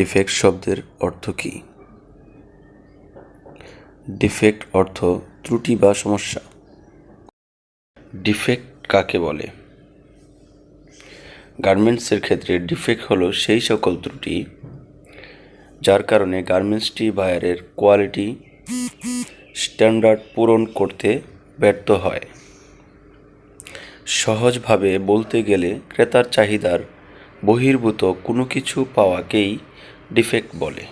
Defect শব্দের অর্থ কী? Defect অর্থ ত্রুটি বা সমস্যা। ডিফেক্ট কাকে বলে? গার্মেন্টসের ক্ষেত্রে ডিফেক্ট হলো সেই সকল ত্রুটি যার কারণে গার্মেন্টসটি বায়ারের কোয়ালিটি স্ট্যান্ডার্ড পূরণ করতে ব্যর্থ হয়। সহজভাবে বলতে গেলে ক্রেতার চাহিদার বহির্ভূত কোনো কিছু পাওয়াকেই ডিফেক্ট বলে।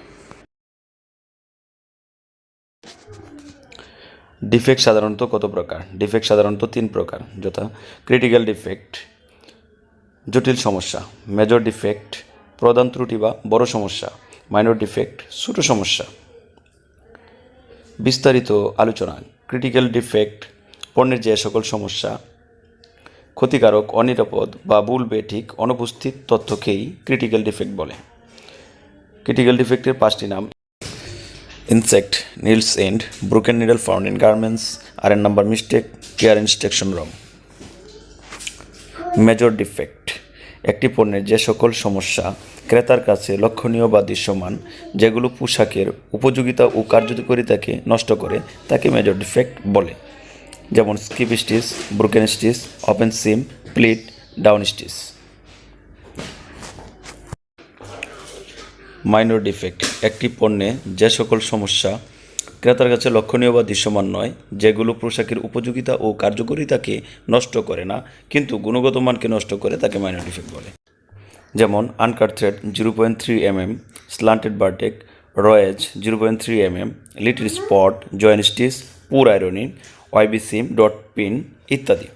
ডিফেক্ট সাধারণত কত প্রকার? ডিফেক্ট সাধারণত 3 প্রকার, যথা ক্রিটিক্যাল ডিফেক্ট জটিল সমস্যা, মেজর ডিফেক্ট প্রধান ত্রুটি বা বড় সমস্যা, মাইনর ডিফেক্ট ছোট সমস্যা। বিস্তারিত আলোচনা। ক্রিটিক্যাল ডিফেক্ট পণ্যের যে সকল সমস্যা, ক্ষতিকারক, অনিরাপদ বা ভুল বেঠিক অনুপস্থিত তথ্যকেই ক্রিটিক্যাল ডিফেক্ট বলে। ক্রিটিক্যাল ডিফেক্টের 5টি নাম: insect, needle's end, broken needle found in garments, RN number mistake, care instruction wrong. Major defect একটি পণ্যের যে সকল সমস্যা ক্রেতার কাছে লক্ষণীয় বা দৃশ্যমান, যেগুলো পোশাকের উপযোগিতা ও কার্যকারিতাকে নষ্ট করে, তাকে মেজর ডিফেক্ট বলে। যেমন skip stitch, broken stitch, open seam, pleat, down stitch. Minor defect একটি পণ্যে যে সকল সমস্যা ক্রেতার কাছে লক্ষণীয় বা দৃশ্যমান নয়, যেগুলো পোশাকের উপযোগিতা ও কার্যকারিতাকে নষ্ট করে না কিন্তু গুণগত মানকে নষ্ট করে, তাকে মাইনর ডিফেক্ট বলে। যেমন uncut thread 0.3 mm, স্লান্টেড বারটেক, রয়েজ 0.3 mm, little spot, joint stitch, পুর আয়রনিং, ওয়াইবি সিম, ডট পিন ইত্যাদি।